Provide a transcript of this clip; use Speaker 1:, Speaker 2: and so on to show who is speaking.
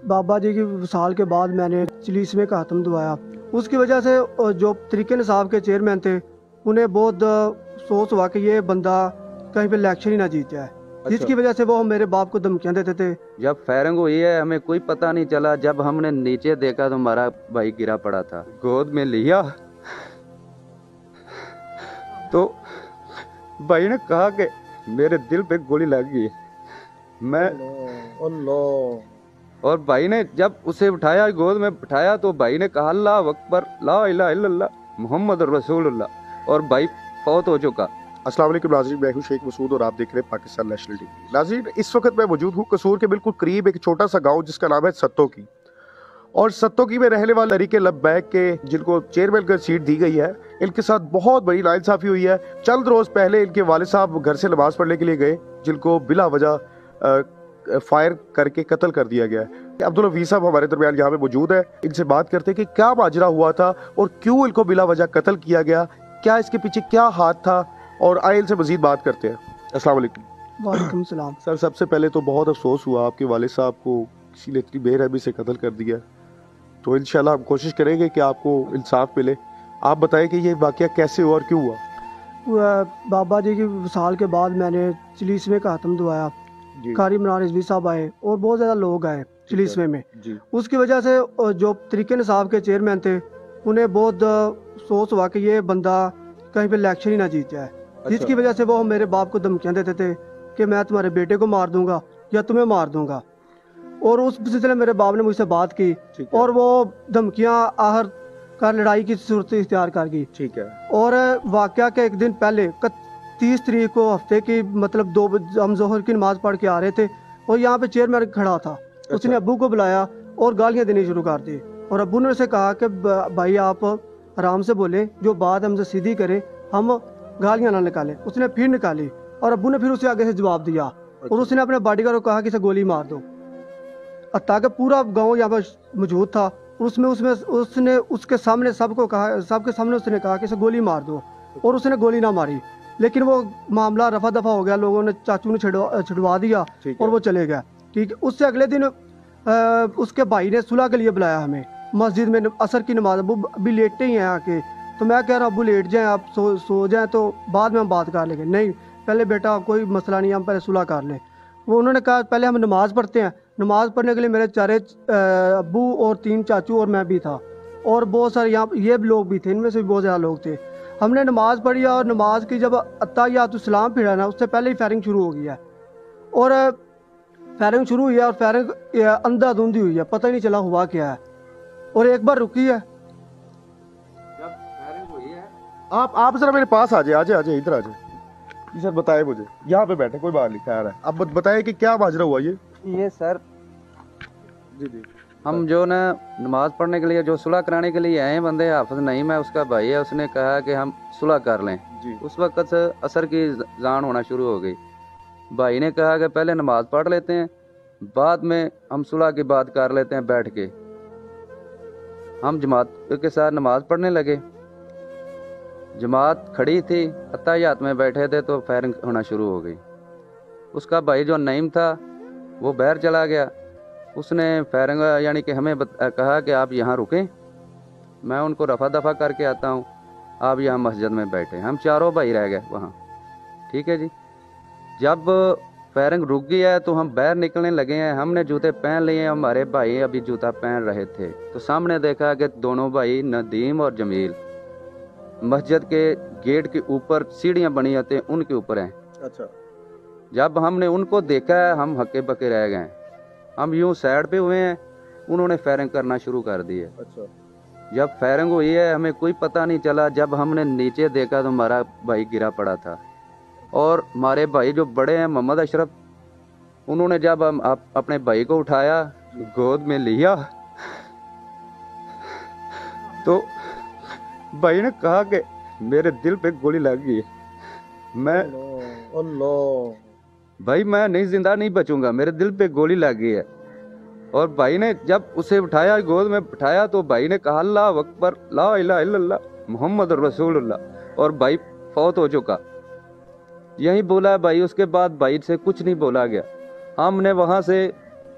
Speaker 1: بابا جی کی وصال کے بعد میں نے چلیسوے کا ختم دعایا. اس کی وجہ سے جو طریقہ نصاب کے چیئرمین تھے انہیں بہت افسوس ہوا کہ یہ بندہ کہیں پہ الیکشن ہی نہ جیت جائے, جس کی وجہ سے وہ میرے باپ کو دھمکیاں دیتے تھے.
Speaker 2: جب فائرنگ ہوئی ہے ہمیں کوئی پتہ نہیں چلا, جب ہم نے نیچے دیکھا تو ہمارا بھائی گرا پڑا تھا, گود میں لیا تو بھائی نے کہا کہ میرے دل پہ گولی لگ گئی. میں اور بھائی نے جب اسے اٹھایا گود میں بٹھایا تو بھائی نے کہا اللہ اکبر لا الہ الا اللہ محمد رسول اللہ, اور بھائی فوت ہو چکا.
Speaker 3: السلام علیکم ناظرین, میں ہوں شیخ مسعود اور آپ دیکھ رہے ہیں پاکستان نیشنل ٹی وی. ناظرین, اس وقت میں موجود ہوں قصور کے بالکل قریب ایک چھوٹا سا گاؤں جس کا نام ہے ستو کی, اور ستو کی میں رہنے والے طریقے لبیک کے جن کو چیئرمین کا سیٹ دی گئی ہے, ان کے ساتھ بہت بڑی ناانصافی ہوئی ہے. چند روز پہلے ان کے والد صاحب گھر سے نماز پڑھنے کے لیے گئے جن کو بلا وجہ فائر کر کے قتل کر دیا گیا ہے. عبدالحفیظ صاحب ہمارے درمیان یہاں پہ موجود ہے, ان سے بات کرتے ہیں کہ کیا ماجرا ہوا تھا اور کیوں ان کو بلا وجہ قتل کیا گیا, کیا اس کے پیچھے کیا ہاتھ تھا, اور آئے ان سے مزید بات کرتے ہیں. السلام علیکم.
Speaker 1: وعلیکم السلام.
Speaker 3: سر, سب سے پہلے تو بہت افسوس ہوا آپ کے والد صاحب کو کسی نے اتنی بے رحمی سے قتل کر دیا, تو انشاءاللہ ہم کوشش کریں گے کہ آپ کو انصاف ملے. آپ بتائیں کہ یہ واقعہ کیسے ہوا اور کیوں ہوا؟
Speaker 1: بابا جی کی وصال کے بعد میں نے چلیسوے کا ختم دعایا. قاری عمران رضوی صاحب آئے اور بہت زیادہ لوگ آئے چلیسوے میں. اس کی وجہ سے جو طریقہ نصاب کے چیئرمین تھے انہیں بہت افسوس ہوا کہ یہ بندہ کہیں پہ الیکشن ہی نہ جیت جائے, جس کی وجہ سے وہ میرے باپ کو دھمکیاں دیتے تھے کہ میں تمہارے بیٹے کو مار دوں گا یا تمہیں مار دوں گا. اور اس سلسلے میں میرے باپ نے مجھ سے بات کی اور وہ دھمکیاں آخر کر لڑائی کی صورت اختیار کر گئی.
Speaker 3: ٹھیک ہے.
Speaker 1: اور واقعہ کے ایک دن پہلے 30 تاریخ کو ہفتے کی مطلب 2 بجے ہم ظہر کی نماز پڑھ کے آ رہے تھے اور یہاں پہ چیئرمین کھڑا تھا. اس نے ابو کو بلایا اور گالیاں دینی شروع کر دی, اور ابو نے اسے کہا کہ بھائی آپ آرام سے بولیں, جو بات ہم سے سیدھی کریں, ہم گالیاں نہ نکالیں. اس نے پھر نکالی اور ابو نے پھر اسے آگے سے جواب دیا, اور اس نے اپنے باڈی گارڈ کو کہا کہ اسے گولی مار دو, تاکہ پورا گاؤں یہاں پر موجود تھا. اس نے اس کے سامنے سب کے سامنے اس نے کہا کہ اسے گولی مار دو, اور اس نے گولی نہ ماری. لیکن وہ معاملہ رفع دفع ہو گیا, لوگوں نے چاچو نے چھڑوا دیا اور وہ چلے گیا. ٹھیک ہے. اس سے اگلے دن اس کے بھائی نے صلح کے لیے بلایا ہمیں مسجد میں عصر کی نماز. ابو ابھی لیٹتے ہی ہیں آ کے, تو میں کہہ رہا ابو لیٹ جائیں, آپ سو جائیں, تو بعد میں ہم بات کر لیں گے. نہیں, پہلے بیٹا کوئی مسئلہ نہیں, ہم پہلے صلح کر لیں. وہ انہوں نے کہا پہلے ہم نماز پڑھتے ہیں. نماز پڑھنے کے لیے میرے 4 ابو اور 3 چاچو اور میں بھی تھا, اور بہت سارے یہاں یہ لوگ بھی تھے, ان میں سے بھی بہت زیادہ لوگ تھے. ہم نے نماز پڑھی, اور نماز کی جب اتحیات السلام پھرا نا, اس سے پہلے ہی فائرنگ شروع ہو گئی ہے. اور فائرنگ شروع ہوئی ہے, اور فائرنگ اندھا دھندھی ہوئی ہے, پتہ ہی نہیں چلا ہوا کیا ہے, اور ایک بار رکی ہے.
Speaker 3: آپ ذرا میرے پاس آ جائے ادھر آ جائے. جی سر, بتائیں مجھے, یہاں پہ بیٹھے, کوئی بات نہیں, خیر ہے. اب بتائیں کہ کیا ماجرا ہوا
Speaker 2: یہ سر.
Speaker 3: جی
Speaker 2: ہم جو نا نماز پڑھنے کے لیے جو صلح کرانے کے لیے آئے بندے, حافظ نہیں میں اس کا بھائی ہے, اس نے کہا کہ ہم صلح کر لیں. اس وقت سے عصر کی اذان ہونا شروع ہو گئی. بھائی نے کہا کہ پہلے نماز پڑھ لیتے ہیں, بعد میں ہم صلح کی بات کر لیتے ہیں بیٹھ کے. ہم جماعت کے ساتھ نماز پڑھنے لگے. جماعت کھڑی تھی, اتحیات میں بیٹھے تھے, تو فائرنگ ہونا شروع ہو گئی. اس کا بھائی جو نعیم تھا وہ باہر چلا گیا. اس نے فائرنگ یعنی کہ ہمیں کہا کہ آپ یہاں رکیں, میں ان کو رفع دفع کر کے آتا ہوں, آپ یہاں مسجد میں بیٹھے. ہم چاروں بھائی رہ گئے وہاں. ٹھیک ہے جی. جب فائرنگ رک گئی ہے تو ہم باہر نکلنے لگے ہیں. ہم نے جوتے پہن لیے ہیں, ہمارے بھائی ابھی جوتا پہن رہے تھے, تو سامنے دیکھا کہ دونوں بھائی ندیم اور جمیل مسجد کے گیٹ کے اوپر سیڑھیاں بنی ہوتی ہیں ان کے اوپر ہیں.
Speaker 3: اچھا.
Speaker 2: جب ہم نے ان کو دیکھا ہے ہم ہکے بکے رہ گئے. ہم یوں سائڈ پہ ہوئے ہیں, انہوں نے فائرنگ کرنا شروع کر دی ہے.
Speaker 3: اچھا.
Speaker 2: جب فائرنگ ہوئی ہے ہمیں کوئی پتہ نہیں چلا. جب ہم نے نیچے دیکھا تو ہمارا بھائی گرا پڑا تھا, اور ہمارے بھائی جو بڑے ہیں محمد اشرف, انہوں نے جب اپنے بھائی کو اٹھایا, گود میں لیا, تو بھائی نے کہا کہ میرے دل پہ گولی لگ گئی, میں بھائی میں نہیں زندہ نہیں بچوں گا, میرے دل پہ گولی لگ گئی ہے. اور بھائی نے جب اسے اٹھایا, گود میں بٹھایا, تو بھائی نے کہا اللہ اکبر لا الہ الا اللہ محمد رسول اللہ, اور بھائی فوت ہو چکا. یہی بولا ہے بھائی. اس کے بعد بھائی سے کچھ نہیں بولا گیا. ہم نے وہاں سے